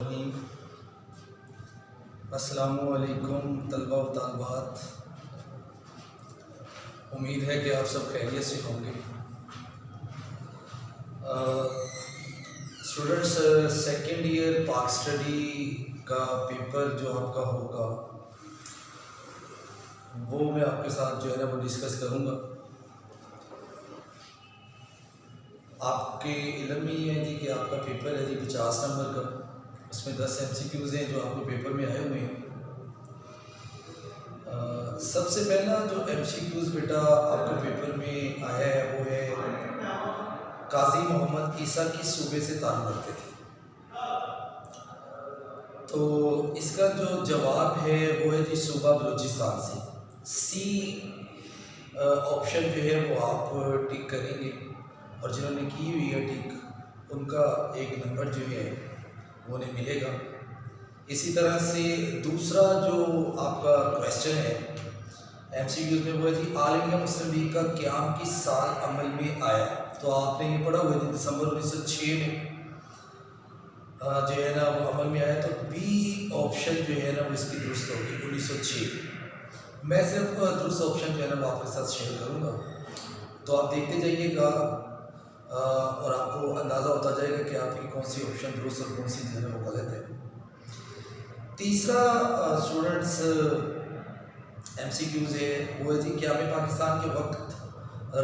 الرحیم۔ السلام علیکم طلبہ و طالبات، امید ہے کہ آپ سب خیریت سے ہوں گے۔ اسٹوڈنٹس، سیکنڈ ایئر پاک اسٹڈی کا پیپر جو آپ کا ہوگا وہ میں آپ کے ساتھ جو ہے نا وہ ڈسکس کروں گا۔ آپ کے علم میں یہ ہے جی کہ آپ کا پیپر ہے جی 50 نمبر کا، اس میں 10 MCQs ہیں جو آپ کو پیپر میں آئے ہوئے ہیں۔ سب سے پہلا جو MCQs بیٹا آپ کو پیپر میں آیا ہے وہ ہے قاضی محمد عیسیٰ کس صوبے سے تعلق رکھتے تھے؟ تو اس کا جو جواب ہے وہ ہے جی صوبہ بلوچستان سے۔ سی آپشن جو ہے وہ آپ ٹک کریں گے، اور جنہوں نے کی ہوئی ہے ٹک ان کا 1 نمبر جو ہے وہ انہیں ملے گا۔ اسی طرح سے دوسرا جو آپ کا کویسچن ہے MCQs میں وہ ہے جی آل انڈیا مسلم لیگ کا قیام کس سال عمل میں آیا؟ تو آپ نے یہ پڑھا ہوا ہے دسمبر 1906 میں جو ہے نا وہ عمل میں آیا، تو بی آپشن جو ہے نا وہ اس کی درست ہوگی 1906۔ میں صرف درست آپشن جو ہے نا وہ آپ کے ساتھ شیئر کروں گا، تو آپ دیکھتے جائیے گا اور آپ کو اندازہ ہوتا جائے گا کہ آپ کی کون سی آپشن درست اور کون سی جو ہے نا وہ غلط ہے۔ تیسرا اسٹوڈنٹس MCQs ہے وہ ہے جی قیام پاکستان کے وقت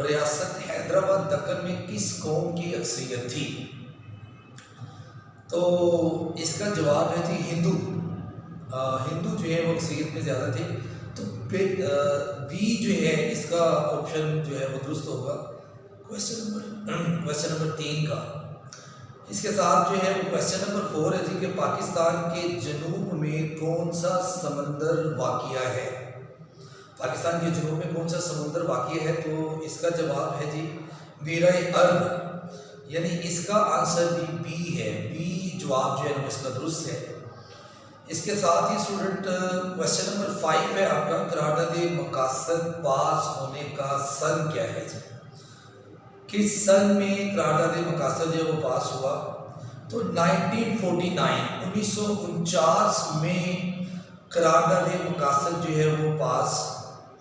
ریاست حیدرآباد دکن میں کس قوم کی اکثریت تھی؟ تو اس کا جواب ہے جی ہندو جو ہے وہ اکثریت میں زیادہ تھے، تو بی جو ہے اس کا آپشن جو ہے وہ درست ہوگا کویسچن نمبر 3 کا۔ اس کے ساتھ جو ہے وہ کویسچن نمبر 4 ہے جی کہ پاکستان کے جنوب میں کون سا سمندر واقع ہے؟ پاکستان کے جنوب میں کون سا سمندر واقع ہے؟ تو اس کا جواب ہے جی بیرہ عرب، یعنی اس کا آنسر بھی بی ہے، بی جواب جو ہے نا اس کا درست ہے۔ اس کے ساتھ ہی اسٹوڈنٹ کویسچن نمبر 5 ہے آپ کا قرارداد مقاصد پاس ہونے کا سن کیا ہے جی؟ کس سن میں قرارداد مقاصد جو ہے وہ پاس ہوا؟ تو 1949 میں قرارداد مقاصد جو ہے وہ پاس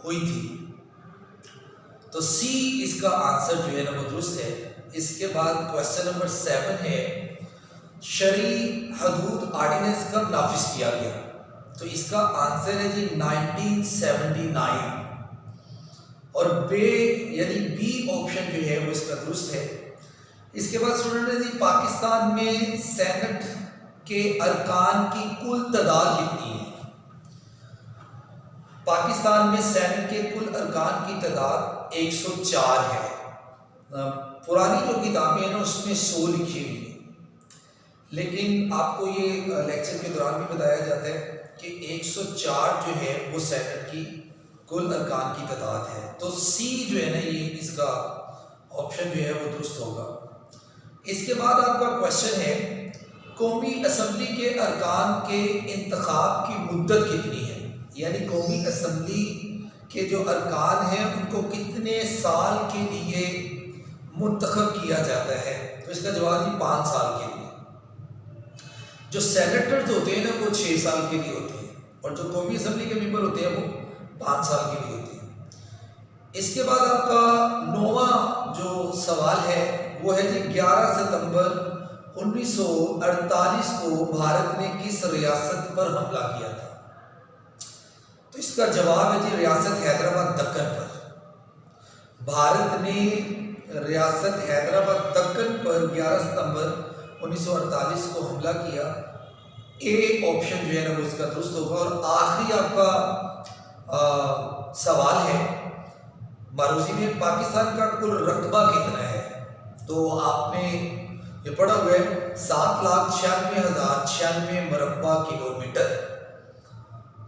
ہوئی تھی، تو سی اس کا آنسر جو ہے نا وہ درست ہے۔ اس کے بعد کویسچن نمبر 7 ہے شرعی حدود آرڈیننس کب نافذ کیا گیا؟ تو اس کا آنسر ہے جی 1979، اور یعنی بی آپشن جو ہے وہ اس کا درست ہے۔ اس کے بعد اسٹوڈنٹ ہے جی پاکستان میں سینٹ کے ارکان کی کل تعداد کتنی ہے؟ پاکستان میں سینٹ کے کل ارکان کی تعداد 104 ہے۔ پرانی جو کتابیں ہیں نا اس میں 100 لکھی ہوئی ہیں، لیکن آپ کو یہ لیکچر کے دوران بھی بتایا جاتا ہے کہ 104 جو ہے وہ سینٹ کی کل ارکان کی تعداد ہے، تو سی جو ہے نا یہ اس کا آپشن جو ہے وہ درست ہوگا۔ اس کے بعد آپ کا کویسچن ہے قومی اسمبلی کے ارکان کے انتخاب کی مدت کتنی ہے؟ یعنی قومی اسمبلی کے جو ارکان ہیں ان کو کتنے سال کے لیے منتخب کیا جاتا ہے؟ تو اس کا جواب ہے 5 سال کے لیے۔ جو سینیٹرز ہوتے ہیں نا وہ 6 سال کے لیے ہوتے ہیں، اور جو قومی اسمبلی کے ممبر ہوتے ہیں وہ 5 سال کے لیے ہوتے ہیں۔ اس کے بعد آپ کا 9واں جو سوال ہے وہ ہے جی 11 ستمبر 1948 کو بھارت نے کس ریاست پر حملہ کیا تھا؟ تو اس کا جواب ہے جی ریاست حیدرآباد دکن پر۔ بھارت نے ریاست حیدرآباد دکن پر 11 ستمبر 1948 کو حملہ کیا۔ اے آپشن جو ہے نا وہ اس کا درست ہوگا۔ اور آخری آپ کا سوال ہے معروضی میں پاکستان کا کل رقبہ کتنا ہے؟ تو آپ نے یہ پڑھا ہوا ہے 7,96,096 مربع کلومیٹر،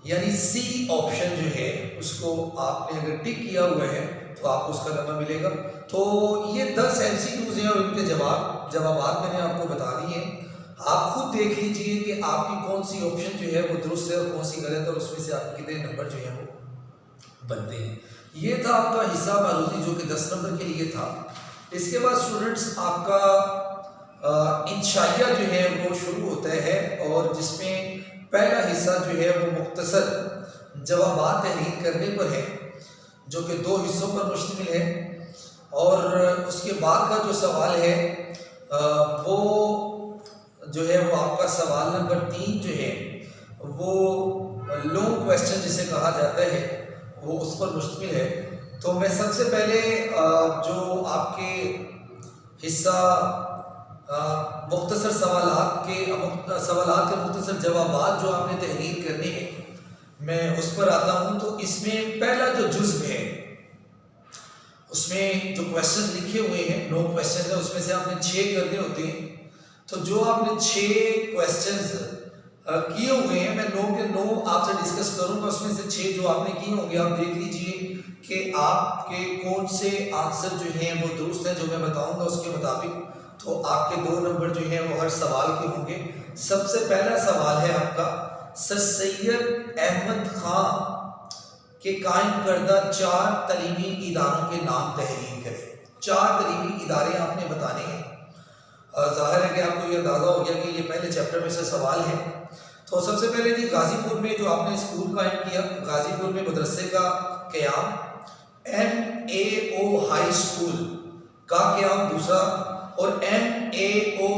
یعنی سی آپشن جو ہے اس کو آپ نے اگر ٹک کیا ہوا ہے تو آپ کو اس کا نمبر ملے گا۔ تو یہ 10 MCQs ہیں اور ان کے جوابات میں نے آپ کو بتا دیے ہیں۔ آپ خود دیکھ لیجئے کہ آپ کی کون سی آپشن جو ہے وہ درست ہے اور کون سی غلط ہے، اور اس میں سے آپ کے کتنے نمبر جو ہیں وہ بنتے ہیں۔ یہ تھا آپ کا حصہ معروضی جو کہ 10 نمبر کے لیے تھا۔ اس کے بعد اسٹوڈنٹس آپ کا انشائیہ جو ہے وہ شروع ہوتا ہے، اور جس میں پہلا حصہ جو ہے وہ مختصر جوابات تحریر کرنے پر ہے، جو کہ 2 حصوں پر مشتمل ہے، اور اس کے بعد کا جو سوال ہے وہ جو ہے وہ آپ کا سوال نمبر 3 جو ہے وہ لانگ کویسچن جسے کہا جاتا ہے وہ اس پر مشتمل ہے۔ تو میں سب سے پہلے جو آپ کے حصہ مختصر سوالات کے مختصر جوابات جو آپ نے تحریر کرنے ہیں میں اس پر آتا ہوں۔ تو اس میں پہلا جو جزو ہے اس میں جو کویسچن لکھے ہوئے ہیں 9 کویسچن ہیں، اس میں سے آپ نے 6 کرنے ہوتے ہیں۔ تو جو آپ نے 6 کویسچنز کیے ہوئے ہیں میں 9 کے 9 آپ سے ڈسکس کروں گا، اس میں سے 6 جو آپ نے کیے ہوں گے آپ دیکھ لیجئے کہ آپ کے کون سے آنسر جو ہیں وہ درست ہیں جو میں بتاؤں گا اس کے مطابق، تو آپ کے 2 نمبر جو ہیں وہ ہر سوال کے ہوں گے۔ سب سے پہلا سوال ہے آپ کا، سر سید احمد خان کے قائم کردہ 4 تعلیمی اداروں کے نام تحریر کریں۔ 4 تعلیمی ادارے آپ نے بتانے ہیں۔ ظاہر ہے کہ آپ کو یہ اندازہ ہو گیا کہ یہ پہلے چیپٹر میں سے سوال ہے۔ تو سب سے پہلے جی غازی پور میں جو آپ نے اسکول قائم کیا، غازی پور میں مدرسے کا قیام، MAO ہائی اسکول کا قیام دوسرا، اور MAO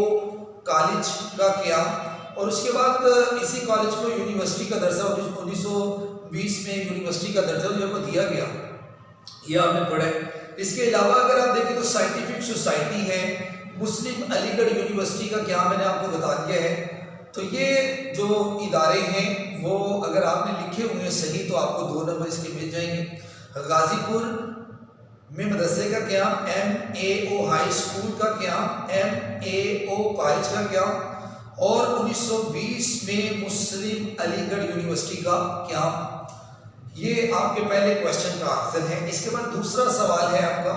کالج کا قیام، اور اس کے بعد اسی کالج کو یونیورسٹی کا درجہ 1920 میں یونیورسٹی کا درجہ جو ہے وہ دیا گیا، یہ آپ نے پڑھا ہے۔ اس کے علاوہ اگر آپ دیکھیں تو سائنٹیفک سوسائٹی ہے، مسلم علی گڑھ یونیورسٹی کا قیام میں نے آپ کو بتا دیا ہے۔ تو یہ جو ادارے ہیں وہ اگر آپ نے لکھے ہوئے ہیں صحیح تو آپ کو 2 نمبر اس کے مل جائیں گے۔ غازی پور میں مدرسے کا قیام، MAO ہائی اسکول کا قیام، MAO کالج کا قیام، اور 1920 میں مسلم علی گڑھ یونیورسٹی کا قیام، یہ آپ کے پہلے کویسچن کا آنسر ہے۔ اس کے بعد دوسرا سوال ہے آپ کا،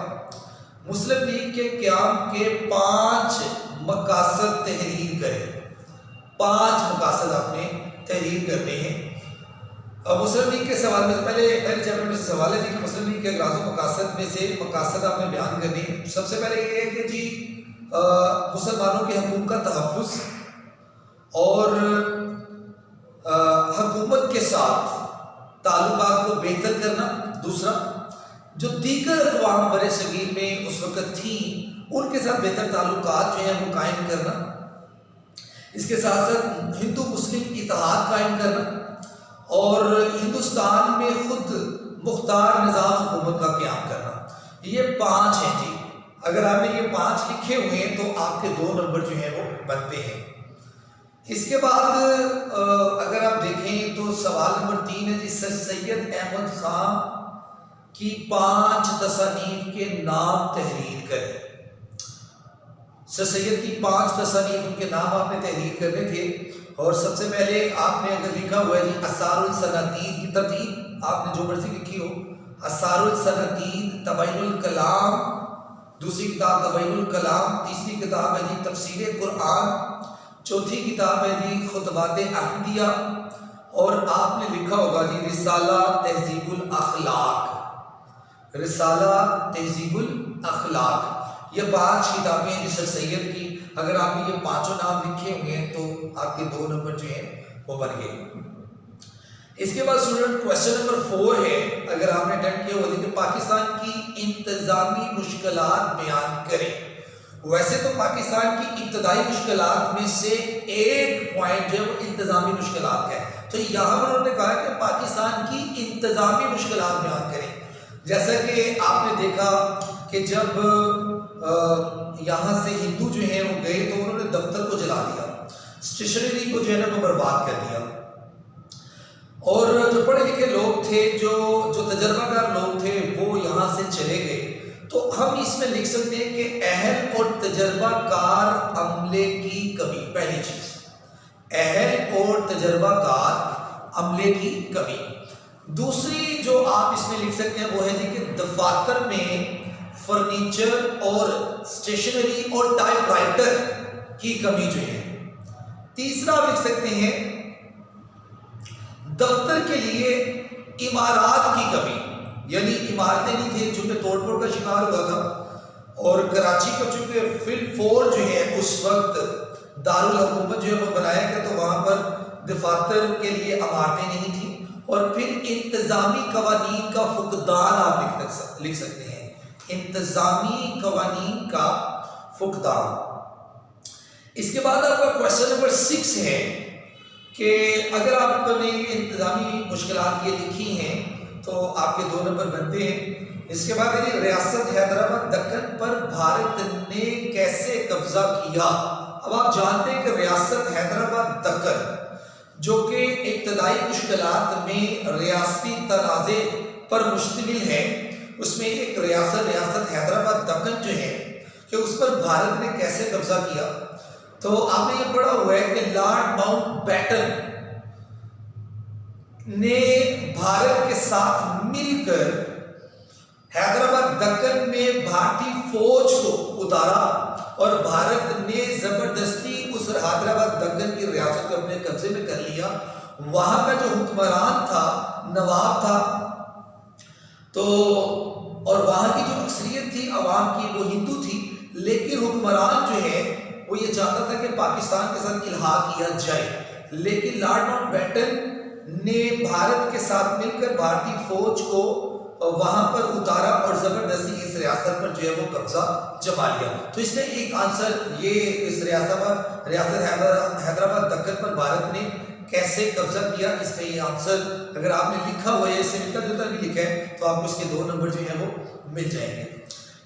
مسلم لیگ کے قیام کے 5 مقاصد تحریر کریں۔ 5 مقاصد آپ نے تحریر کرنے ہیں۔ مسلم لیگ کے سوال میں پہلے چیپٹر میں سے سوال ہے جی کہ مسلم لیگ کے اغراض و مقاصد میں سے مقاصد آپ نے بیان کرنے ہیں۔ سب سے پہلے یہ ہے کہ جی مسلمانوں کے حقوق کا تحفظ اور حکومت کے ساتھ تعلقات کو بہتر کرنا، دوسرا جو دیگر اقوام بر صغیر میں اس وقت تھیں ان کے ساتھ بہتر تعلقات جو ہیں وہ قائم کرنا، اس کے ساتھ ساتھ ہندو مسلم اتحاد قائم کرنا، اور ہندوستان میں خود مختار نظام حکومت کا قیام کرنا۔ یہ 5 ہیں جی، اگر آپ نے یہ 5 لکھے ہوئے ہیں تو آپ کے 2 نمبر جو ہیں وہ بنتے ہیں۔ اس کے بعد اگر آپ دیکھیں تو سوال نمبر 3 ہے جی، سر سید احمد خان کی 5 تصانیف کے نام تحریر کریں۔ سر سید کی 5 تصانیف کے نام آپ نے تحریر کرنے تھے، اور سب سے پہلے آپ نے اگر لکھا ہوا ہے جی اثار السنادید کی ترتیب آپ نے جو مرضی لکھی ہو، اثار السنادید، تبین الکلام، دوسری کتاب تبین الکلام، تیسری کتاب ہے جی تفسیر قرآن، چوتھی کتاب ہے جی خطبات احمدیہ، اور آپ نے لکھا ہوگا جی رسالہ تہذیب الاخلاق، رسالہ تہذیب الاخلاق۔ یہ 5 کتابیں ہیں جی سر سید کی، اگر آپ نے یہ 5 نام لکھے ہوئے ہیں تو آپ کے 2 نمبر جو ہیں وہ بن گئے۔ اس کے بعد اسٹوڈنٹ کویسچن نمبر 4 ہے، اگر آپ نے اٹیمپٹ کیا ہوا کہ پاکستان کی انتظامی مشکلات بیان کریں۔ ویسے تو پاکستان کی ابتدائی مشکلات میں سے ایک پوائنٹ جو ہے وہ انتظامی مشکلات کا ہے، تو یہاں پر انہوں نے کہا کہ پاکستان کی انتظامی مشکلات بیان کریں۔ جیسا کہ آپ نے دیکھا کہ جب یہاں سے ہندو جو ہیں وہ گئے تو انہوں نے دفتر کو جلا دیا، اسٹیشنری کو جو ہے نا وہ برباد کر دیا، اور جو پڑھے لکھے لوگ تھے، جو تجربہ کار لوگ تھے وہ یہاں سے چلے گئے۔ تو ہم اس میں لکھ سکتے ہیں کہ اہل اور تجربہ کار عملے کی کمی، پہلی چیز اہل اور تجربہ کار عملے کی کمی۔ دوسری جو آپ اس میں لکھ سکتے ہیں وہ ہے جی کہ دفاتر میں فرنیچر اور اسٹیشنری اور ٹائپ رائٹر کی کمی جو ہے۔ تیسرا آپ لکھ سکتے ہیں دفتر کے لیے عمارات کی کمی، یعنی عمارتیں نہیں تھیں چونکہ توڑ پھوڑ کا شکار ہوا تھا، اور کراچی کو چونکہ فل 4 جو ہے اس وقت دارالحکومت جو ہے وہ بنایا گیا تو وہاں پر دفاتر کے لیے عمارتیں نہیں تھیں. اور پھر انتظامی قوانین کا فقدان آپ لکھ سکتے ہیں. انتظامی قوانین کا فقدان. اس کے بعد آپ کا کوشچن نمبر 6 ہے کہ اگر آپ نے انتظامی مشکلات یہ لکھی ہیں تو آپ کے 2 نمبر بنتے ہیں. اس کے بعد ریاست حیدرآباد دکن پر بھارت نے کیسے قبضہ کیا. اب آپ جانتے ہیں کہ ریاست حیدرآباد دکن جو کہ ابتدائی مشکلات میں ریاستی تنازع پر مشتمل ہے، اس میں ایک ریاست حیدرآباد دکن جو ہے کہ اس پر بھارت نے کیسے قبضہ کیا. تو آپ نے یہ پڑھا ہوا ہے کہ لارڈ ماؤنٹ بیٹن نے بھارت کے ساتھ مل کر حیدرآباد دکن میں بھارتی فوج کو اتارا اور بھارت نے زبردستی اس حیدرآباد دکن کی ریاست کو اپنے قبضے میں کر لیا. وہاں کا جو حکمران تھا، نواب تھا، تو اور وہاں کی جو اکثریت تھی عوام کی وہ ہندو تھی، لیکن حکمران جو ہے وہ یہ چاہتا تھا کہ پاکستان کے ساتھ الحاق کیا جائے. لیکن لارڈ ماؤنٹ بیٹن نے بھارت کے ساتھ مل کر بھارتی فوج کو وہاں پر اتارا اور زبردستی اس ریاست پر جو ہے وہ قبضہ جما لیا. تو اس میں ایک آنسر یہ اس ریاست حیدرآباد دکن پر بھارت نے کیسے قبضہ کیا، اس کا یہ آنسر اگر آپ نے لکھا ہوا ہے، اس سے ملتا جلتا بھی لکھا ہے تو آپ کو اس کے 2 نمبر جو ہیں وہ مل جائیں گے.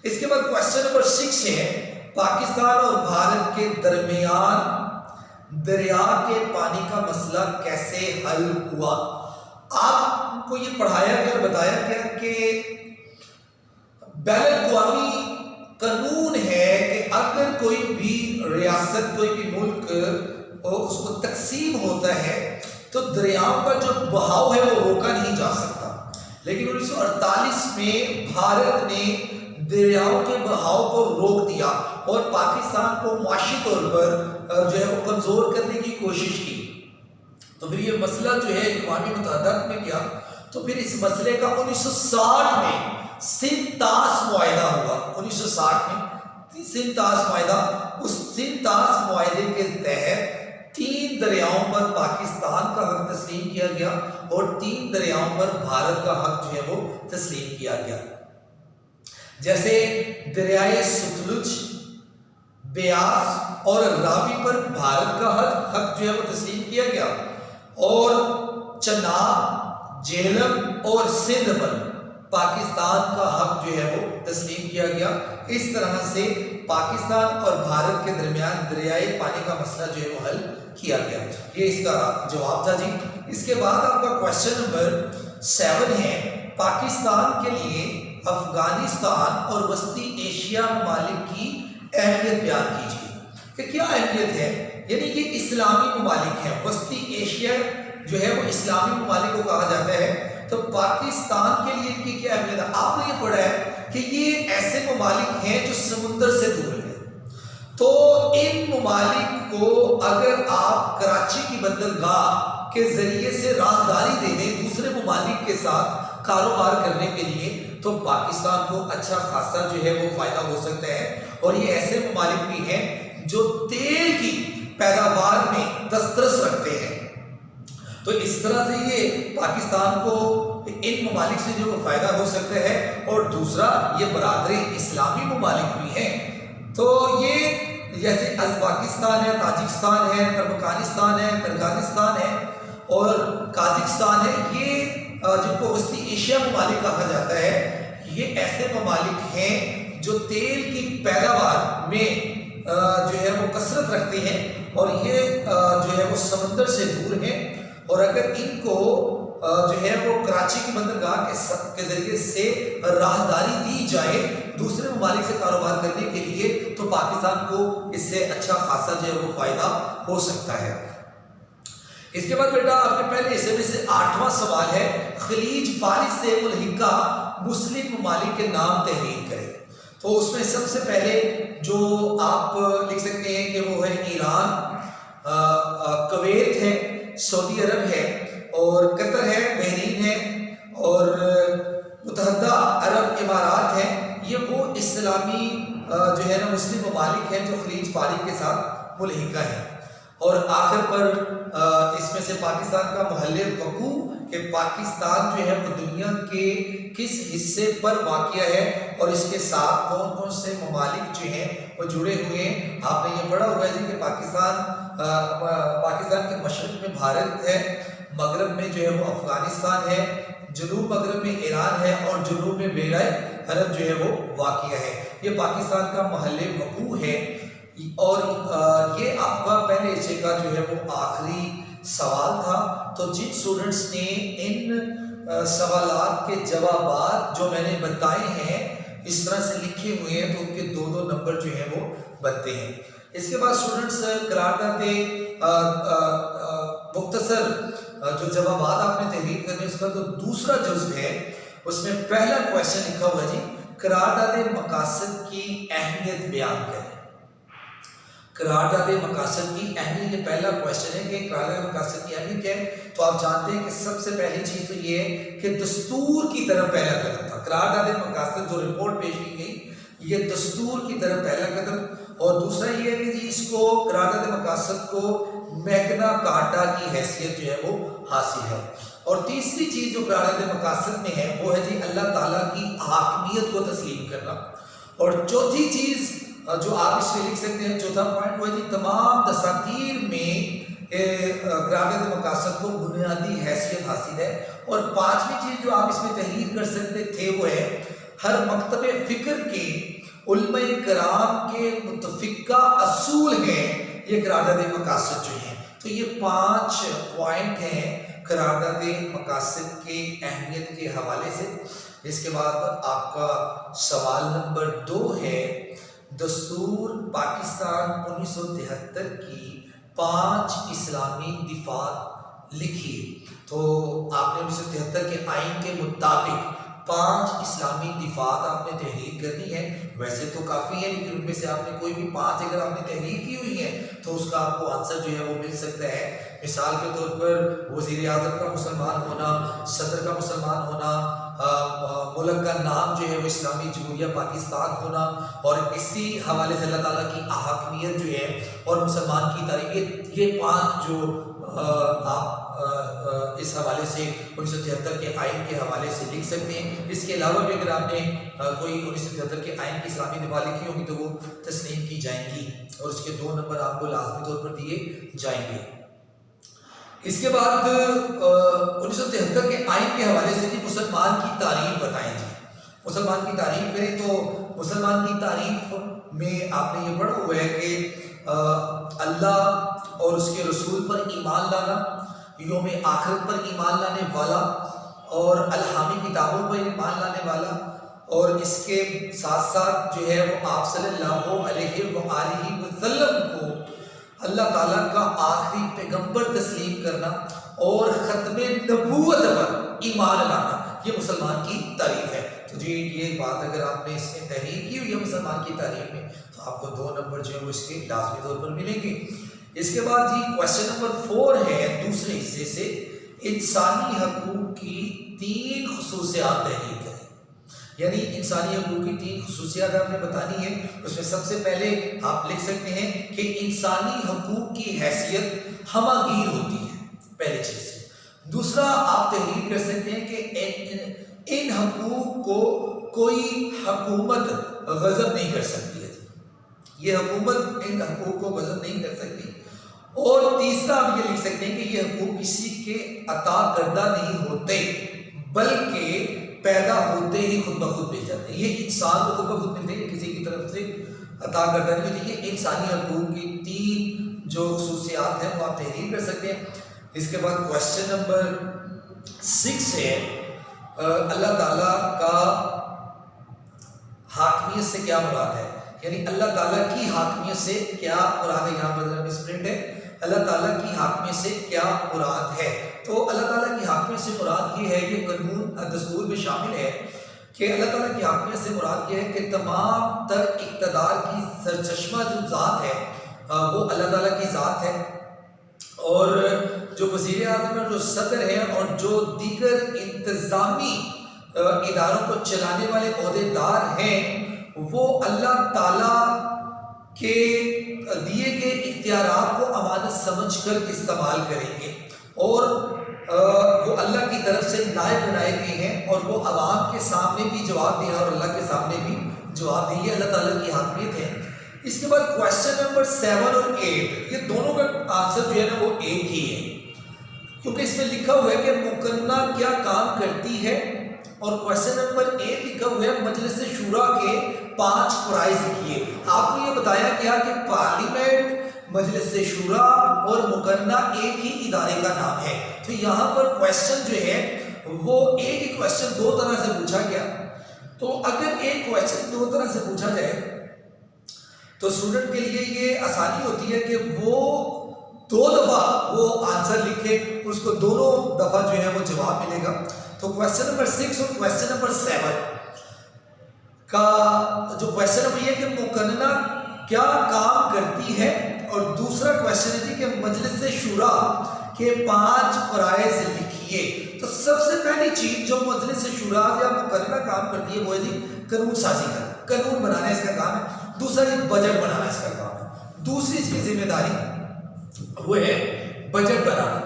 اس کے بعد کوشچن نمبر 6 ہے پاکستان اور بھارت کے درمیان دریا کے پانی کا مسئلہ کیسے حل ہوا. آپ کو یہ پڑھایا گیا اور بتایا گیا کہ بین الاقوامی قانون ہے کہ اگر کوئی بھی ریاست، کوئی بھی ملک اس کو تقسیم ہوتا ہے تو دریاؤں کا جو بہاؤ ہے وہ روکا نہیں جا سکتا. لیکن 1948 میں بھارت نے دریاؤں کے بہاؤ کو روک دیا اور پاکستان کو معاشی طور پر جو ہے وہ کمزور کرنے کی کوشش کی. تو پھر یہ مسئلہ جو ہے اقوام متحدہ میں کیا، تو پھر اس مسئلے کا 1960 میں سنتاس معاہدہ ہوا. 1960 میں سنتاس معاہدہ، اس سنتاس معاہدے کے تحت 3 دریاؤں پر پاکستان کا حق تسلیم کیا گیا اور 3 دریاؤں پر بھارت کا حق جو ہے وہ تسلیم کیا گیا. جیسے دریائے ستلج، بیاس اور راوی پر بھارت کا حق جو ہے وہ تسلیم کیا گیا اور چناب، جہلم اور سندھ پر پاکستان کا حق جو ہے وہ تسلیم کیا گیا. اس طرح سے پاکستان اور بھارت کے درمیان دریائے پانی کا مسئلہ جو ہے وہ حل کیا گیا. یہ اس کا جواب تھا جی. اس کے بعد آپ کا کوشچن نمبر 7 ہے پاکستان کے لیے افغانستان اور وسطی ایشیا ممالک کی اہمیت بیان کیجیے. کہ کیا اہمیت ہے؟ یعنی یہ اسلامی ممالک ہیں، وسطی ایشیا جو ہے وہ اسلامی ممالک کو کہا جاتا ہے. تو پاکستان کے لیے ان کی کیا اہمیت ہے؟ آپ نے یہ پڑھا ہے کہ یہ ایسے ممالک ہیں جو سمندر سے دور ہیں. تو ان ممالک کو اگر آپ کراچی کی بندرگاہ کے ذریعے سے راہداری دے دیں دوسرے ممالک کے ساتھ کاروبار کرنے کے لیے تو پاکستان کو اچھا خاصا جو ہے وہ فائدہ ہو سکتا ہے. اور یہ ایسے ممالک بھی ہیں جو تیل کی پیداوار میں دسترس رکھتے ہیں. تو اس طرح سے یہ پاکستان کو ان ممالک سے جو فائدہ ہو سکتا ہے. اور دوسرا یہ برادری اسلامی ممالک بھی ہیں. تو یہ جیسے ازبکستان ہے، تاجکستان ہے، ترکمانستان ہے، کرغزستان ہے اور قازقستان ہے، یہ جن کو وسطی ایشیا ممالک کہا جاتا ہے، یہ ایسے ممالک ہیں جو تیل کی پیداوار میں جو ہے وہ کثرت رکھتے ہیں اور یہ جو ہے وہ سمندر سے دور ہیں. اور اگر ان کو جو ہے وہ کراچی کی بندرگاہ کے ذریعے سے راہداری دی جائے دوسرے ممالک سے کاروبار کرنے کے لیے تو پاکستان کو اس سے اچھا خاصا جو ہے وہ فائدہ ہو سکتا ہے. اس کے بعد بیٹا آپ کے پہلے حصے میں سے 8واں سوال ہے خلیج فارس سے ملحقہ مسلم ممالک کے نام تحریر کریں. تو اس میں سب سے پہلے جو آپ لکھ سکتے ہیں کہ وہ ہے ایران، کویت ہے، سعودی عرب ہے اور قطر ہے، بحرین ہے اور متحدہ عرب امارات ہے. یہ وہ اسلامی جو ہے نا مسلم ممالک ہیں جو خلیج فارغ کے ساتھ ملحقہ ہیں، اور آخر پر اس میں سے پاکستان کا محل وقوع کہ پاکستان جو ہے وہ دنیا کے کس حصے پر واقع ہے اور اس کے ساتھ کون کون سے ممالک جو ہیں وہ جڑے ہوئے ہیں۔ آپ نے یہ پڑھا ہوگا جی کہ پاکستان کے مشرق میں بھارت ہے، مغرب میں جو ہے وہ افغانستان ہے، جنوب مغرب میں ایران ہے، اور جنوب میں بیڑہ عرب جو ہے وہ واقع ہے۔ یہ پاکستان کا محل وقوع ہے، اور یہ آپ کا پہلے حصے کا جو ہے وہ آخری سوال تھا۔ تو جن اسٹوڈنٹس نے ان سوالات کے جوابات جو میں نے بتائے ہیں اس طرح سے لکھے ہوئے ہیں تو ان کے 2 نمبر جو ہیں وہ بنتے ہیں۔ اس کے بعد اسٹوڈنٹس قرارداد مختصر جو جوابات آپ نے تحریر کرنے اس کا جو دوسرا جزو ہے اس میں پہلا کویشچن لکھا ہوا جی قرارداد مقاصد کی اہمیت بیان کریں۔ قرارداد مقاصد کی اہمیت، یہ پہلا کویشچن ہے کہ قرارداد مقاصد کی اہمیت کیا ہے۔ تو آپ جانتے ہیں کہ سب سے پہلی چیز تو یہ ہے کہ دستور کی طرف پہلا قدم تھا۔ قرارداد مقاصد جو رپورٹ پیش کی گئی یہ دستور کی طرف پہلا قدم، اور دوسرا یہ ہے کہ جی اس کو قرارداد مقاصد کو میگنا کارٹا کی حیثیت جو ہے وہ حاصل ہے، اور تیسری چیز جو قرارداد مقاصد میں ہے وہ ہے جی اللہ تعالیٰ کی حاکمیت کو تسلیم کرنا، اور چوتھی چیز جو آپ اس میں لکھ سکتے ہیں، چوتھا پوائنٹ وہ ہے جی تمام دساتیر میں قرارداد مقاصد کو بنیادی حیثیت حاصل ہے، اور پانچویں چیز جو آپ اس میں تحریر کر سکتے تھے وہ ہے ہر مکتب فکر کے علماء کرام کے متفقہ اصول ہیں یہ قرارداد مقاصد جو ہیں۔ تو یہ 5 پوائنٹ ہیں قرارداد مقاصد کے اہمیت کے حوالے سے۔ اس کے بعد آپ کا سوال نمبر 2 ہے دستور پاکستان 1973 کی 5 اسلامی دفعات لکھیے۔ تو آپ نے 1973 کے آئین کے مطابق 5 اسلامی دفعات آپ نے تحریر کرنی ہے۔ ویسے تو کافی ہے لیکن ان میں سے آپ نے کوئی بھی 5 اگر آپ نے تحریر کی ہوئی ہے تو اس کا آپ کو آنسر جو ہے وہ مل سکتا ہے۔ مثال کے طور پر وزیر اعظم کا مسلمان ہونا، صدر کا مسلمان ہونا، ملک کا نام جو ہے وہ اسلامی جمہوریہ پاکستان ہونا، اور اسی حوالے سے اللہ تعالیٰ کی حاکمیت جو ہے اور مسلمان کی تاریخ، یہ 5 جو آپ اس حوالے سے 1973 کے آئین کے حوالے سے لکھ سکتے ہیں۔ اس کے علاوہ بھی اگر آپ نے کوئی 1973 کے آئین کی اسلامی دفعہ لکھی ہوگی تو وہ تسلیم کی جائیں گی، اور اس کے 2 نمبر آپ کو لازمی طور پر دیے جائیں گے۔ اس کے بعد 1973 کے آئین کے حوالے سے جی مسلمان کی تعریف بتائیں جی۔ مسلمان کی تعریف کریں تو مسلمان کی تعریف میں آپ نے یہ پڑھا ہوا ہے کہ اللہ اور اس کے رسول پر ایمان لانا، یوم آخرت پر ایمان لانے والا، اور الہامی کتابوں پر ایمان لانے والا، اور اس کے ساتھ ساتھ جو ہے وہ آپ صلی اللہ علیہ وآلہ وسلم کو اللہ تعالیٰ کا آخری پیغمبر تسلیم کرنا اور ختم نبوت پر ایمان لانا، یہ مسلمان کی تعریف ہے۔ تو جی یہ بات اگر آپ نے اس میں تحریر کی ہوئی ہے مسلمان کی تعریف میں تو آپ کو 2 نمبر جو ہے وہ اس کے لازمی طور پر ملیں گے۔ اس کے بعد جی کویشچن نمبر 4 ہے دوسرے حصے سے انسانی حقوق کی 3 خصوصیات تحریر کریں۔ یعنی انسانی حقوق کی 3 خصوصیات آپ نے بتانی ہے۔ اس میں سب سے پہلے آپ لکھ سکتے ہیں کہ انسانی حقوق کی حیثیت ہماگیر ہوتی ہے، پہلی چیز۔ دوسرا آپ تحریر کر سکتے ہیں کہ ان حقوق کو کوئی حکومت غصب نہیں کر سکتی ہے، یہ حکومت ان حقوق کو غصب نہیں کر سکتی۔ اور تیسرا آپ یہ لکھ سکتے ہیں کہ یہ حقوق کسی کے عطا کردہ نہیں ہوتے بلکہ پیدا ہوتے ہی خود بخود مل جاتے ہیں، یہ انسان کو خود بخود ملتے ہیں، کسی کی طرف سے عطا کردہ نہیں ہوتی۔ یہ انسانی حقوق کی 3 جو خصوصیات ہیں وہ آپ تحریر کر سکتے ہیں۔ اس کے بعد کویشچن نمبر 6 ہے اللہ تعالیٰ کا حاکمیت سے کیا مراد ہے، یعنی اللہ تعالیٰ کی حاکمیت سے کیا مراد ہے۔ یہاں پر مسپرنٹ ہے، اللہ تعالیٰ کی حاکمیت سے کیا مراد ہے۔ تو اللہ تعالیٰ کی حاکمیت سے مراد یہ ہے، یہ قانون دستور میں شامل ہے کہ اللہ تعالیٰ کی حاکمیت سے مراد یہ ہے کہ تمام تر اقتدار کی سرچشمہ جو ذات ہے وہ اللہ تعالیٰ کی ذات ہے، اور جو وزیر اعظم اور جو صدر ہیں اور جو دیگر انتظامی اداروں کو چلانے والے عہدیدار ہیں وہ اللہ تعالیٰ کے دیے گئے اختیارات کو امانت سمجھ کر استعمال کریں گے، اور وہ اللہ کی طرف سے نائب بنائے گئے ہیں، اور وہ عوام کے سامنے بھی جواب دیں اور اللہ کے سامنے بھی جواب دیں۔ یہ اللہ تعالیٰ کی حاکمیت ہے۔ اس کے بعد کویشچن نمبر 7 اور 8، یہ دونوں کا آنسر جو ہے نا وہ ایک ہی ہے، کیونکہ اس میں لکھا ہوا ہے کہ مکنہ کیا کام کرتی ہے، اور کویشچن نمبر 8 لکھا ہوا ہے مجلس شورا کے 5 فرائض لکھیے۔ آپ کو یہ بتایا گیا کہ پارلیمنٹ، مجلس شورا اور مکنہ ایک ہی ادارے کا نام ہے، تو یہاں پر کویشچن جو ہے وہ ایک ہی کویشچن دو طرح سے پوچھا گیا۔ تو اگر ایک کویشچن دو طرح سے پوچھا جائے تو اسٹوڈنٹ کے لیے یہ آسانی ہوتی ہے کہ وہ 2 دفعہ وہ آنسر لکھے، اس کو دونوں دفعہ جو ہے وہ جواب ملے گا۔ تو کویشچن نمبر 6 اور کویشچن نمبر 7 کا جو کویشچن ہے وہ یہ کہ مکنہ کیا کام کرتی ہے، اور دوسرا کویشچن ہے جی کہ مجلس شورا کے 5 فرائض لکھیے۔ تو سب سے پہلی چیز جو مجلس شورا یا مکنہ کام کرتی ہے وہ ہے جی قانون سازی کرنا، قانون بنانا اس کا کام ہے۔ دوسرا جی بجٹ بنانا اس کا کام ہے، دوسری اس کی ذمہ داری وہ ہے بجٹ بنانا،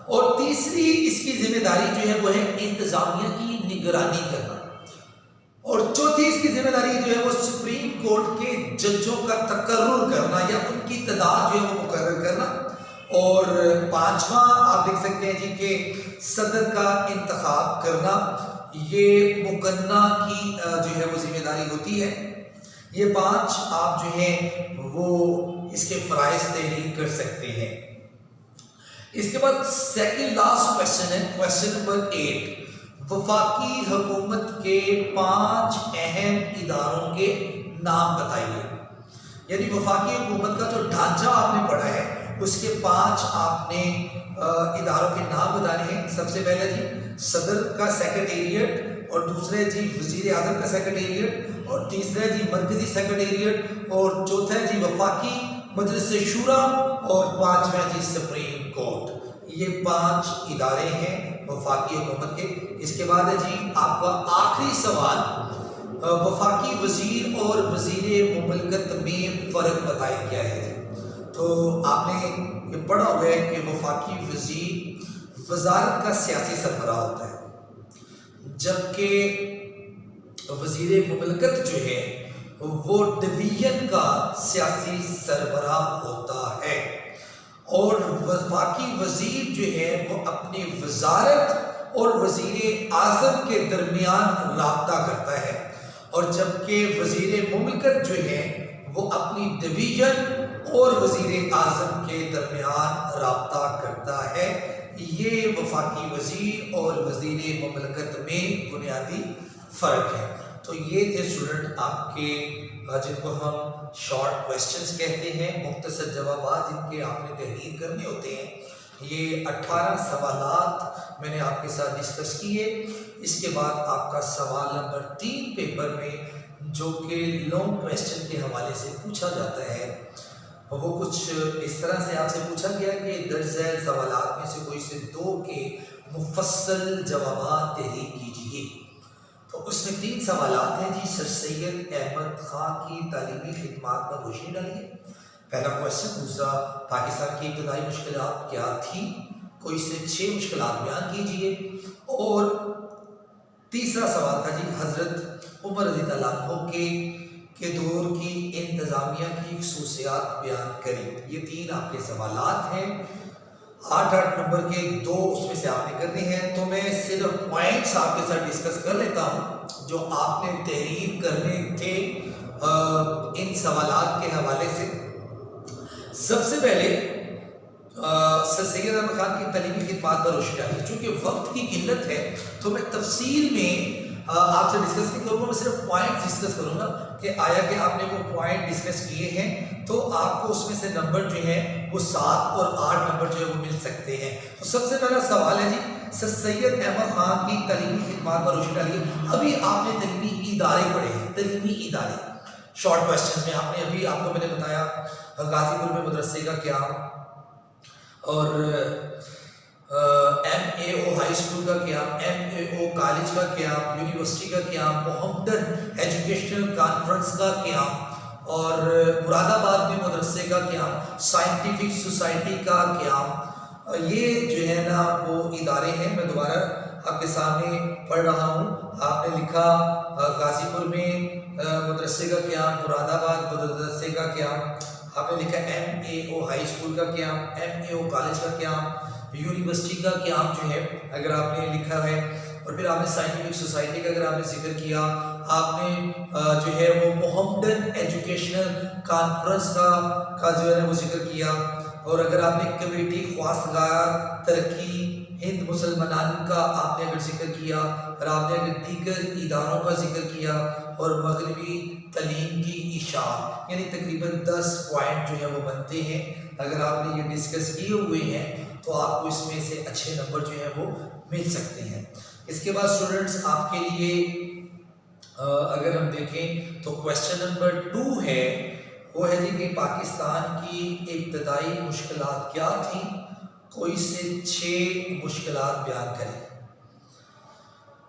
اور تیسری اس کی ذمہ داری جو ہے وہ ہے انتظامیہ کی نگرانی کرنا، اور چوتھی اس کی ذمہ داری جو ہے وہ سپریم کورٹ کے ججوں کا تقرر کرنا یا ان کی تعداد جو ہے وہ مقرر کرنا، اور 5واں آپ دیکھ سکتے ہیں جی کہ صدر کا انتخاب کرنا، یہ مکنہ کی جو ہے وہ ذمہ داری ہوتی ہے۔ یہ 5 آپ جو ہیں وہ اس کے فرائض تحریر کر سکتے ہیں۔ اس کے بعد سیکنڈ لاسٹ کویشچن ہے کویشچن نمبر 8، وفاقی حکومت کے 5 اہم اداروں کے نام بتائیے۔ یعنی وفاقی حکومت کا جو ڈھانچہ آپ نے پڑھا ہے اس کے 5 آپ نے اداروں کے نام بتانے ہیں۔ سب سے پہلے جی صدر کا سیکریٹریٹ، اور دوسرے جی وزیر اعظم کا سیکریٹریٹ، اور تیسرا جی مرکزی سیکریٹریٹ، اور چوتھا جی وفاقی مجلس شورا، اور 5واں جی سپریم کورٹ۔ یہ 5 ادارے ہیں وفاقی حکومت کے۔ اس کے بعد ہے جی آپ کا آخری سوال، وفاقی وزیر اور وزیر مملکت میں فرق بتایا گیا ہے۔ تو آپ نے یہ پڑھا ہوا ہے کہ وفاقی وزیر وزارت کا سیاسی سربراہ ہوتا ہے، جبکہ وزیر مملکت جو ہے وہ ڈویژن کا سیاسی سربراہ ہوتا ہے، اور وفاقی وزیر جو ہے وہ اپنی وزارت اور وزیر اعظم کے درمیان رابطہ کرتا ہے، اور جبکہ وزیر مملکت جو ہے وہ اپنی ڈویژن اور وزیر اعظم کے درمیان رابطہ کرتا ہے۔ یہ وفاقی وزیر اور وزیر مملکت میں بنیادی فرق ہے۔ تو یہ تھے اسٹوڈنٹ آپ کے جن کو ہم شارٹ کویسچنز کہتے ہیں، مختصر جوابات جن کے آپ نے تحریر کرنے ہوتے ہیں۔ یہ 18 سوالات میں نے آپ کے ساتھ ڈسکس کیے۔ اس کے بعد آپ کا سوال نمبر 3 پیپر میں جو کہ لانگ کویسچن کے حوالے سے پوچھا جاتا ہے، وہ کچھ اس طرح سے آپ سے پوچھا گیا کہ درج ذیل سوالات میں سے کوئی سے 2 کے مفصل جوابات تحریر کیجیے۔ تو اس میں 3 سوالات ہیں جی، سر سید احمد خان کی تعلیمی خدمات پر روشنی ڈالیے، پہلا کویسچن۔ دوسرا، پاکستان کی ابتدائی مشکلات کیا تھیں، کوئی سے 6 مشکلات بیان کیجیے، اور تیسرا سوال تھا جی حضرت عمر رضی اللہ عنہ کے دور کی انتظامیہ کی خصوصیات بیان کریں۔ یہ 3 آپ کے سوالات ہیں، 8 نمبر کے 2 اس میں سے آپ نے کرنے ہیں۔ تو میں صرف پوائنٹس آپ کے ساتھ ڈسکس کر لیتا ہوں جو آپ نے تحریر کرنے تھے ان سوالات کے حوالے سے۔ سب سے پہلے سر سید احمد خان کی تعلیمی خدمات پر روشنی ڈالی۔ چونکہ وقت کی قلت ہے تو میں تفصیل میں آپ سے ڈسکس نہیں کروں گا، میں صرف پوائنٹ ڈسکس کروں گا کہ آیا کہ آپ نے وہ پوائنٹ ڈسکس کیے ہیں تو آپ کو اس میں سے نمبر جو ہیں وہ 7 اور 8 نمبر جو ہے وہ مل سکتے ہیں۔ تو سب سے پہلا سوال ہے جی، سر سید احمد خان کی تعلیمی خدمات پر روشنی ڈالی۔ ابھی آپ نے تعلیمی ادارے پڑھے ہیں، تعلیمی ادارے شارٹ کویسچن میں آپ نے ابھی آپ کو میں نے بتایا غازی پور میں مدرسے کا قیام، اور ایم اے او ہائی اسکول کا قیام، ایم اے او کالج کا قیام، یونیورسٹی کا قیام، محمدن ایجوکیشنل کانفرنس کا قیام، اور مراد آباد میں مدرسے کا قیام، سائنٹیفک سوسائٹی کا قیام، یہ جو ہے نا وہ ادارے ہیں۔ میں دوبارہ آپ کے سامنے پڑھ رہا ہوں۔ آپ نے لکھا غازی پور میں مدرسے کا قیام، مراد آباد مدرسے کا قیام، آپ نے لکھا ایم اے او ہائی اسکول کا قیام، ایم اے او کالج کا قیام، یونیورسٹی کا قیام جو ہے اگر آپ نے لکھا ہے، اور پھر آپ نے سائنٹیفک سوسائٹی کا اگر آپ نے ذکر کیا، آپ نے جو ہے وہ محمدن ایجوکیشنل کانفرنس کا جو ہے وہ ذکر کیا، اور اگر آپ نے کمیٹی خواستگار ترقی ہند مسلمانان کا آپ نے اگر ذکر کیا، اور آپ نے اگر دیگر اداروں کا ذکر کیا، اور مغربی تعلیم کی اشاعت، یعنی تقریباً 10 پوائنٹ جو ہے وہ بنتے ہیں۔ اگر آپ نے یہ ڈسکس کیے ہوئے ہیں تو آپ کو اس میں سے اچھے نمبر جو ہے وہ مل سکتے ہیں۔ اس کے بعد اسٹوڈنٹس آپ کے لیے اگر ہم دیکھیں تو کویسچن نمبر 2 ہے، وہ ہے جی کہ پاکستان کی ابتدائی مشکلات کیا تھیں؟ کوئی سے 6 مشکلات بیان کریں۔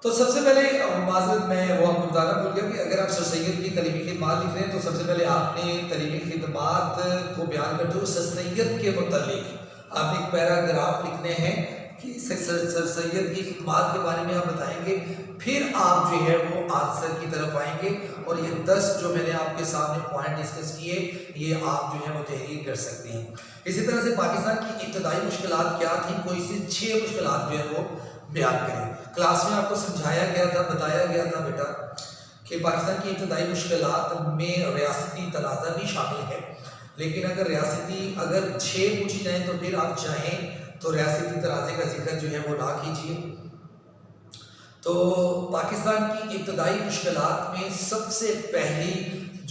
تو سب سے پہلے معذرت میں وہ آپ کو بتانا بھول گیا کہ اگر آپ سر سید کی تعلیمی خدمات لکھ رہے ہیں تو سب سے پہلے آپ نے تعلیمی خدمات کو بیان کرتے ہوئے سر سید کے متعلق آپ نے ایک پیراگراف لکھنے ہیں کہ سر سید کی خدمات کے بارے میں آپ بتائیں گے، پھر آپ جو ہے وہ آنسر کی طرف آئیں گے، اور یہ 10 جو میں نے آپ کے سامنے پوائنٹ ڈسکس کیے یہ آپ جو ہے وہ تحریر کر سکتے ہیں۔ اسی طرح سے پاکستان کی ابتدائی مشکلات کیا تھیں؟ کوئی سے 6 مشکلات جو ہے وہ بیان کریں۔ کلاس میں آپ کو سمجھایا گیا تھا، بتایا گیا تھا بیٹا کہ پاکستان کی ابتدائی مشکلات میں ریاستی تنازع بھی شامل ہے، لیکن اگر ریاستی 6 پوچھی جائیں تو پھر آپ چاہیں تو ریاستی تنازع کا ذکر جو ہے وہ نہ کیجیے۔ تو پاکستان کی ابتدائی مشکلات میں سب سے پہلی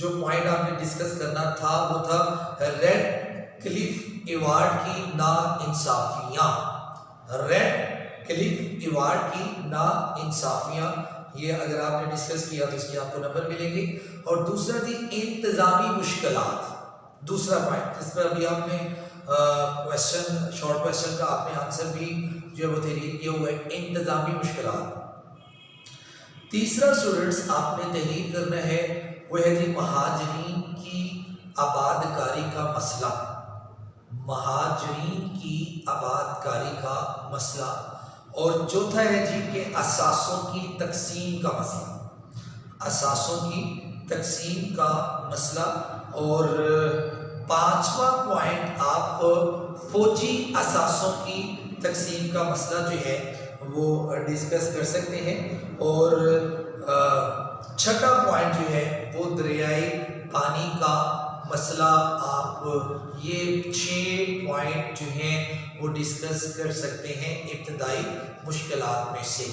جو پوائنٹ آپ نے ڈسکس کرنا تھا وہ تھا ریڈ کلف ایوارڈ کی نا انصافیاں، ریڈ کلف ایوارڈ کی نا انصافیاں، یہ اگر آپ نے ڈسکس کیا تو اس کی آپ کو نمبر ملیں گے۔ اور دوسرا تھی انتظامی مشکلات، دوسرا پوائنٹ جس پر ابھی آپ نے شارٹ کویسچن کا آپ نے آنسر بھی جو ہے وہ تحریر کیا ہوا ہے، انتظامی مشکلات۔ تیسرا اسٹوڈنٹس آپ نے تحریر کرنا ہے وہ ہے جی مہاجرین کی آباد کاری کا مسئلہ، مہاجرین کی آباد کاری کا مسئلہ، اور چوتھا ہے جی کہ اثاثوں کی تقسیم کا مسئلہ، اثاثوں کی تقسیم کا مسئلہ، اور 5واں پوائنٹ آپ فوجی اثاثوں کی تقسیم کا مسئلہ جو ہے وہ ڈسکس کر سکتے ہیں، اور 6واں پوائنٹ جو ہے وہ دریائے پانی کا مسئلہ، آپ یہ 6 پوائنٹ جو ہیں وہ ڈسکس کر سکتے ہیں ابتدائی مشکلات میں سے۔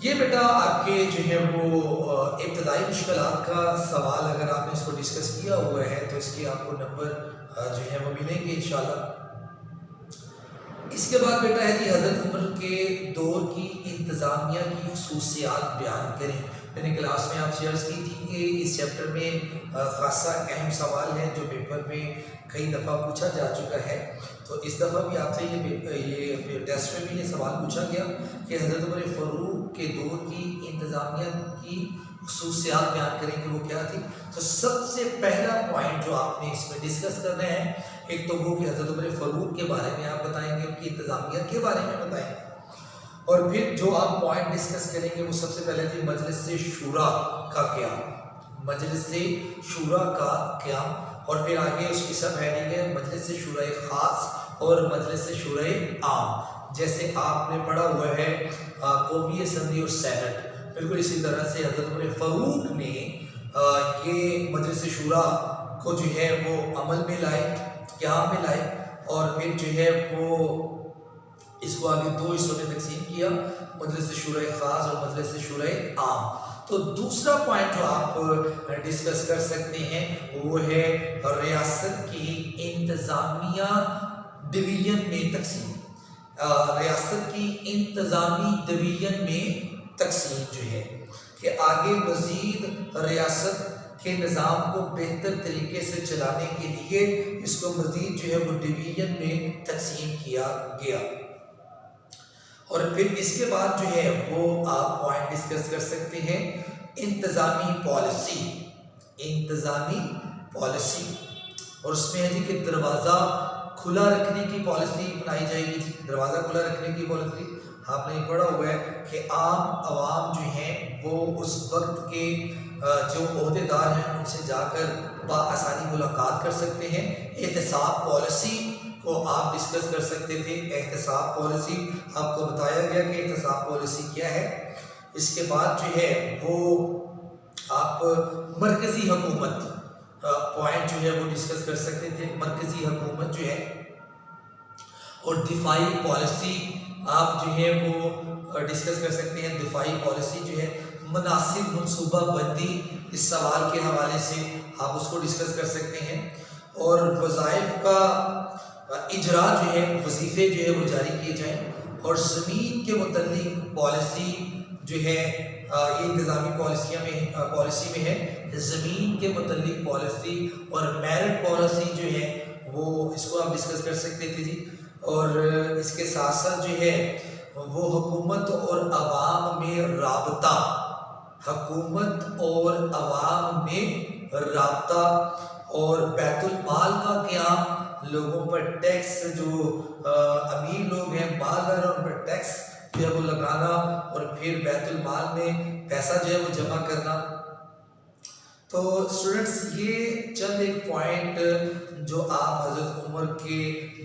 یہ بیٹا آپ کے جو ہے وہ ابتدائی مشکلات کا سوال اگر آپ نے اس کو ڈسکس کیا ہوا ہے تو اس کے آپ کو نمبر جو ہے وہ ملیں گے انشاءاللہ۔ اس کے بعد بیٹا ہے جی حضرت عمر کے دور کی انتظامیہ کی خصوصیات بیان کریں۔ میں نے کلاس میں آپ سے عرض کی تھی کہ اس چیپٹر میں خاصا اہم سوال ہے جو پیپر میں کئی دفعہ پوچھا جا چکا ہے، تو اس دفعہ بھی آپ سے یہ ٹیسٹ میں بھی یہ سوال پوچھا گیا کہ حضرت عمر فاروق کے دور کی انتظامیہ کی خصوصیات بیان کریں کہ وہ کیا تھی۔ تو سب سے پہلا پوائنٹ جو آپ نے اس میں ڈسکس کرنا ہے ایک تو وہ کہ حضرت عمر فاروق کے بارے میں آپ بتائیں گے، ان کی انتظامیہ کے بارے میں بتائیں گے، اور پھر جو آپ پوائنٹ ڈسکس کریں گے وہ سب سے پہلے تھی مجلس شورا کا قیام، مجلس شورا کا قیام، اور پھر آگے اس کی سب ہیڈنگ ہے مجلس شورائے خاص اور مجلس شورائے عام، جیسے آپ نے پڑھا ہوا ہے قومی اسمبلی اور سینٹ، بالکل اسی طرح سے حضرت عمر فاروق نے یہ مجلس شورا کو جو ہے وہ عمل میں لائے، قیام میں لائے، اور پھر جو ہے وہ اس کو آگے 2 حصوں میں تقسیم کیا، مجلس شورائے خاص اور مجلس شورائے عام۔ تو دوسرا پوائنٹ جو آپ ڈسکس کر سکتے ہیں وہ ہے ریاست کی انتظامیہ ڈویژن میں تقسیم، ریاست کی انتظامی ڈویژن میں تقسیم جو ہے کہ آگے مزید ریاست کے نظام کو بہتر طریقے سے چلانے کے لیے اس کو مزید جو ہے وہ ڈویژن میں تقسیم کیا گیا۔ اور پھر اس کے بعد جو ہے وہ آپ پوائنٹ ڈسکس کر سکتے ہیں انتظامی پالیسی، انتظامی پالیسی، اور اس میں ہے جی کہ دروازہ کھلا رکھنے کی پالیسی بنائی جائے گی جی۔ دروازہ کھلا رکھنے کی پالیسی آپ نے پڑھا ہوا ہے کہ عام عوام جو ہیں وہ اس وقت کے جو عہدے دار ہیں ان سے جا کر بآسانی ملاقات کر سکتے ہیں۔ احتساب پالیسی کو آپ ڈسکس کر سکتے تھے، احتساب پالیسی آپ کو بتایا گیا کہ احتساب پالیسی کیا ہے۔ اس کے بعد جو ہے وہ آپ مرکزی حکومت پوائنٹ جو ہے وہ ڈسکس کر سکتے تھے، مرکزی حکومت جو ہے، اور دفاعی پالیسی آپ جو ہے وہ ڈسکس کر سکتے ہیں۔ دفاعی پالیسی جو ہے مناسب منصوبہ بندی، اس سوال کے حوالے سے آپ اس کو ڈسکس کر سکتے ہیں، اور وظائف کا اجرا جو ہے، وظیفے جو ہے وہ جاری کیے جائیں، اور زمین کے متعلق پالیسی جو ہے یہ انتظامی پالیسی میں ہے، زمین کے متعلق پالیسی اور میرٹ پالیسی جو ہے وہ اس کو آپ ڈسکس کر سکتے تھے جی۔ اور اس کے ساتھ ساتھ جو ہے وہ حکومت اور عوام میں رابطہ، حکومت اور عوام میں رابطہ، اور بیت المال کا قیام، لوگوں پر ٹیکس، جو امیر لوگ ہیں مالدار ہیں ان پر ٹیکس جو ہے وہ لگانا، اور پھر بیت المال میں پیسہ جو ہے وہ جمع کرنا۔ تو اسٹوڈنٹس یہ چند ایک پوائنٹ جو آپ حضرت عمر کے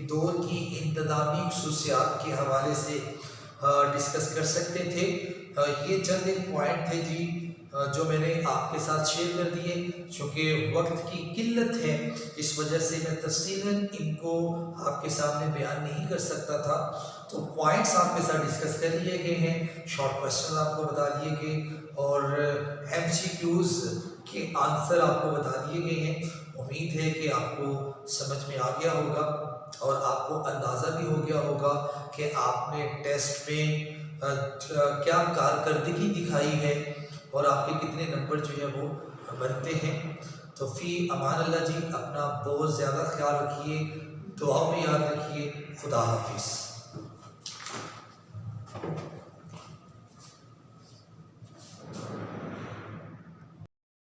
دور کی انتظامی خصوصیات کے حوالے سے ڈسکس کر سکتے تھے۔ یہ چند ایک پوائنٹ تھے جی جو میں نے آپ کے ساتھ شیئر کر دیے، چونکہ وقت کی قلت ہے اس وجہ سے میں تفصیلاً ان کو آپ کے سامنے بیان نہیں کر سکتا تھا۔ تو پوائنٹس آپ کے ساتھ ڈسکس کر لیے گئے ہیں، شارٹ کویسچن آپ کو بتا دیے گئے، اور ایم سی کیوز کے آنسر آپ کو بتا دیے گئے ہیں۔ امید ہے کہ آپ کو سمجھ میں آ گیا ہوگا، اور آپ کو اندازہ بھی ہو گیا ہوگا کہ آپ نے ٹیسٹ میں کیا کارکردگی دکھائی ہے، اور آپ کے کتنے نمبر جو ہے وہ بنتے ہیں۔ تو فی امان اللہ جی، اپنا بہت زیادہ خیال رکھیے، دعاؤں میں یاد رکھیے۔ خدا حافظ۔